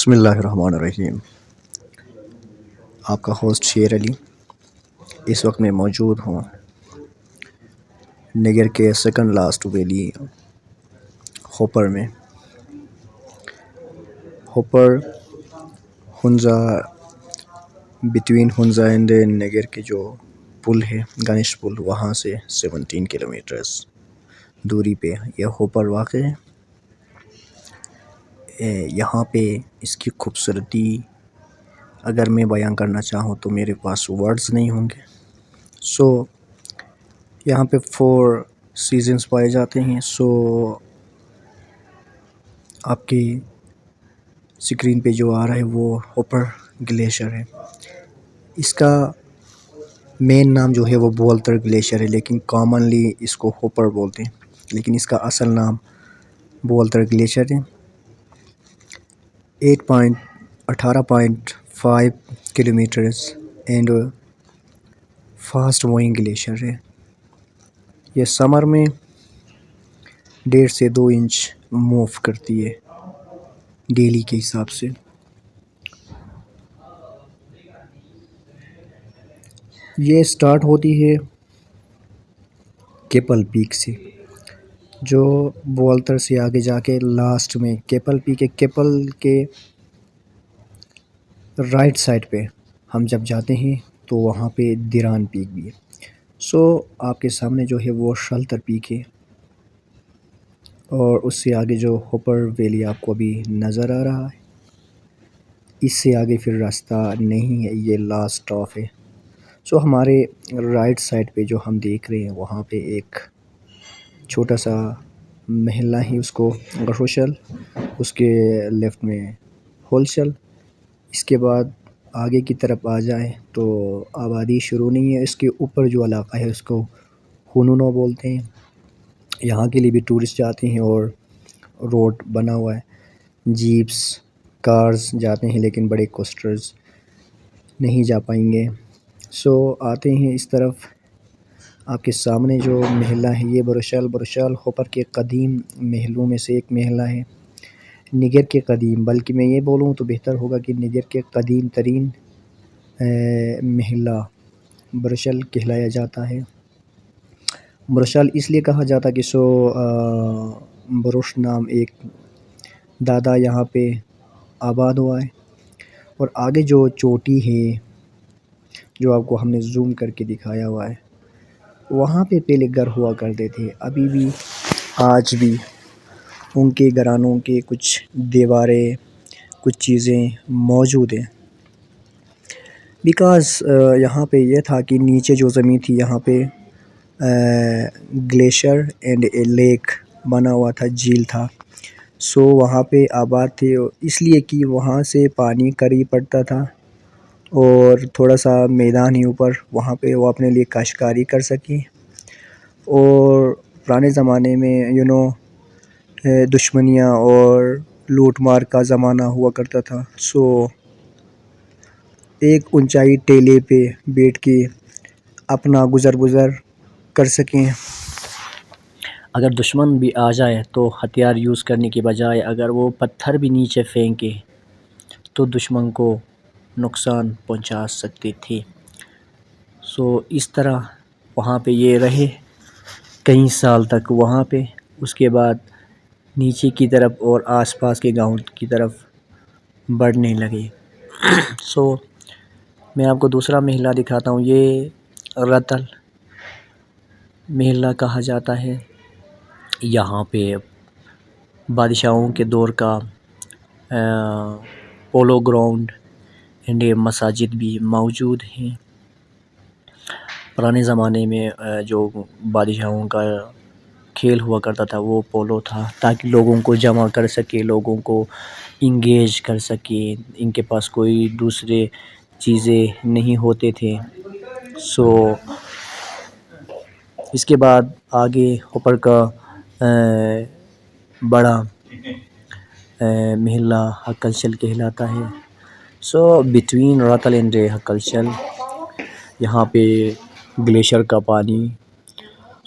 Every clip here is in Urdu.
بسم اللہ الرحمن الرحیم۔ آپ کا ہوسٹ شیر علی اس وقت میں موجود ہوں نگر کے سیکنڈ لاسٹ ویلی ہوپر میں۔ Hopper Hunza between Hunza and Nagar کے جو پل ہے گنیش پل، وہاں سے 17 کلومیٹرز دوری پہ یہ ہوپر واقع ہے۔ یہاں پہ اس کی خوبصورتی اگر میں بیان کرنا چاہوں تو میرے پاس ورڈز نہیں ہوں گے۔ یہاں پہ 4 سیزنز پائے جاتے ہیں۔ آپ کی اسکرین پہ جو آ رہا ہے وہ ہوپر گلیشیئر ہے۔ اس کا مین نام جو ہے وہ بولتر گلیشیئر ہے، لیکن کامنلی اس کو ہوپر بولتے ہیں، لیکن اس کا اصل نام بولتر گلیشیئر ہے۔ 18.5 kilometres and fast moving glacier ہے۔ یہ سمر میں 1.5 سے 2 انچ موو کرتی ہے ڈیلی کے حساب سے۔ یہ سٹارٹ ہوتی ہے کیپل پیک سے، جو بولتر سے آگے جا کے لاسٹ میں کیپل پیک ہے۔ کیپل کے رائٹ سائڈ پہ ہم جب جاتے ہیں تو وہاں پہ دیران پیک بھی ہے۔ آپ کے سامنے جو ہے وہ شلتر پیک ہے، اور اس سے آگے جو ہوپر ویلی آپ کو ابھی نظر آ رہا ہے، اس سے آگے پھر راستہ نہیں ہے، یہ لاسٹ اسٹاپ ہے۔ ہمارے رائٹ سائڈ پہ جو ہم دیکھ رہے ہیں وہاں پہ ایک چھوٹا سا محلہ ہے، اس کو غشوشل، اس کے لیفٹ میں ہولشل۔ اس کے بعد آگے کی طرف آ جائیں تو آبادی شروع نہیں ہے۔ اس کے اوپر جو علاقہ ہے اس کو ہونونو بولتے ہیں۔ یہاں کے لیے بھی ٹورسٹ جاتے ہیں، اور روڈ بنا ہوا ہے، جیپس کارز جاتے ہیں، لیکن بڑے کوسٹرز نہیں جا پائیں گے۔ آتے ہیں اس طرف۔ آپ کے سامنے جو محلہ ہے یہ بروشال ہوپر کے قدیم محلوں میں سے ایک محلہ ہے، نگر کے قدیم، بلکہ میں یہ بولوں تو بہتر ہوگا کہ نگر کے قدیم ترین محلہ بروشال کہلایا جاتا ہے۔ بروشال اس لیے کہا جاتا کہ بروش نام ایک دادا یہاں پہ آباد ہوا ہے، اور آگے جو چوٹی ہے جو آپ کو ہم نے زوم کر کے دکھایا ہوا ہے، وہاں پہ پہلے گھر ہوا کرتے تھے۔ ابھی بھی آج بھی ان کے گھرانوں کے کچھ دیواریں، کچھ چیزیں موجود ہیں، بیکاز یہاں پہ یہ تھا کہ نیچے جو زمین تھی یہاں پہ گلیشیئر اینڈ اے لیک بنا ہوا تھا، جھیل تھا۔ وہاں پہ آباد تھے، اس لیے کہ وہاں سے پانی قریب پڑتا تھا، اور تھوڑا سا میدان ہی اوپر، وہاں پہ وہ اپنے لیے کاشتکاری کر سکیں۔ اور پرانے زمانے میں دشمنیاں اور لوٹ مار کا زمانہ ہوا کرتا تھا، ایک اونچائی ٹیلے پہ بیٹھ کے اپنا گزر کر سکیں۔ اگر دشمن بھی آ جائے تو ہتھیار یوز کرنے کے بجائے اگر وہ پتھر بھی نیچے پھینکے تو دشمن کو نقصان پہنچا سکتے تھے۔ اس طرح وہاں پہ یہ رہے کئی سال تک وہاں پہ۔ اس کے بعد نیچے کی طرف اور آس پاس کے گاؤں کی طرف بڑھنے لگے۔ میں آپ کو دوسرا محلہ دکھاتا ہوں، یہ رتل محلہ کہا جاتا ہے۔ یہاں پہ بادشاہوں کے دور کا پولو گراؤنڈ اینڈ مساجد بھی موجود ہیں۔ پرانے زمانے میں جو بادشاہوں کا کھیل ہوا کرتا تھا وہ پولو تھا، تاکہ لوگوں کو جمع کر سکے، لوگوں کو انگیج کر سکے، ان کے پاس کوئی دوسرے چیزیں نہیں ہوتے تھے۔ اس کے بعد آگے ہوپر کا بڑا محلہ ہکلشل کہلاتا ہے۔ بٹوین رتل اینڈ ہکلشل یہاں پہ گلیشیئر کا پانی،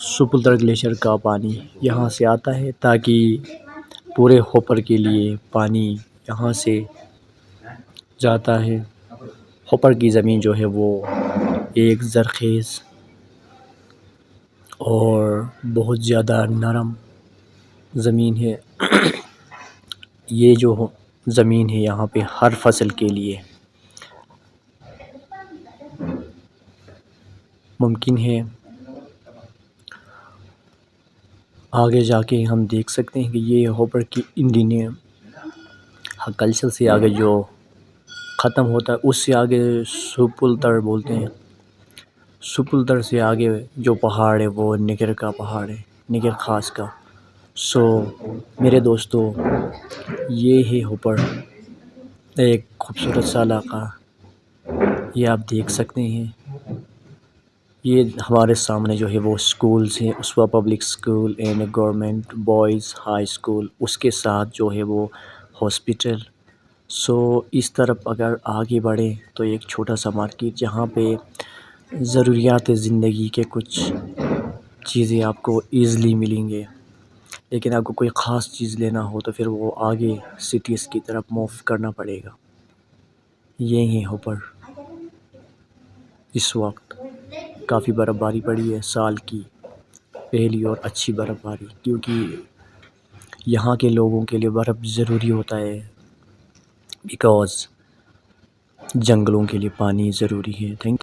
سپلتر گلیشیئر کا پانی یہاں سے آتا ہے، تاکہ پورے ہوپر کے لیے پانی یہاں سے جاتا ہے۔ ہوپر کی زمین جو ہے وہ ایک زرخیز اور بہت زیادہ نرم زمین ہے۔ یہ جو زمین ہے یہاں پہ ہر فصل کے لیے ممکن ہے۔ آگے جا کے ہم دیکھ سکتے ہیں کہ یہ ہوپر کی انڈین کلچر سے آگے جو ختم ہوتا ہے اس سے آگے سپلتر بولتے ہیں۔ سپلتر سے آگے جو پہاڑ ہے وہ نگر کا پہاڑ ہے، نگر خاص کا۔ میرے دوستو، یہ ہے ہوپر، ایک خوبصورت سا علاقہ۔ یہ آپ دیکھ سکتے ہیں، یہ ہمارے سامنے جو ہے وہ سکولز ہیں، اسوا public school and government boys high school, اس کے ساتھ جو ہے وہ ہاسپٹل۔ اس طرف اگر آگے بڑھیں تو ایک چھوٹا سا مارکیٹ جہاں پہ ضروریات زندگی کے کچھ چیزیں آپ کو ایزلی ملیں گے، لیکن آپ کو کوئی خاص چیز لینا ہو تو پھر وہ آگے سٹیز کی طرف موو کرنا پڑے گا۔ یہ ہے ہوپر۔ اس وقت کافی برف باری پڑی ہے، سال کی پہلی اور اچھی برف باری، کیونکہ یہاں کے لوگوں کے لیے برف ضروری ہوتا ہے، بیکاز جنگلوں کے لیے پانی ضروری ہے۔ Thank you.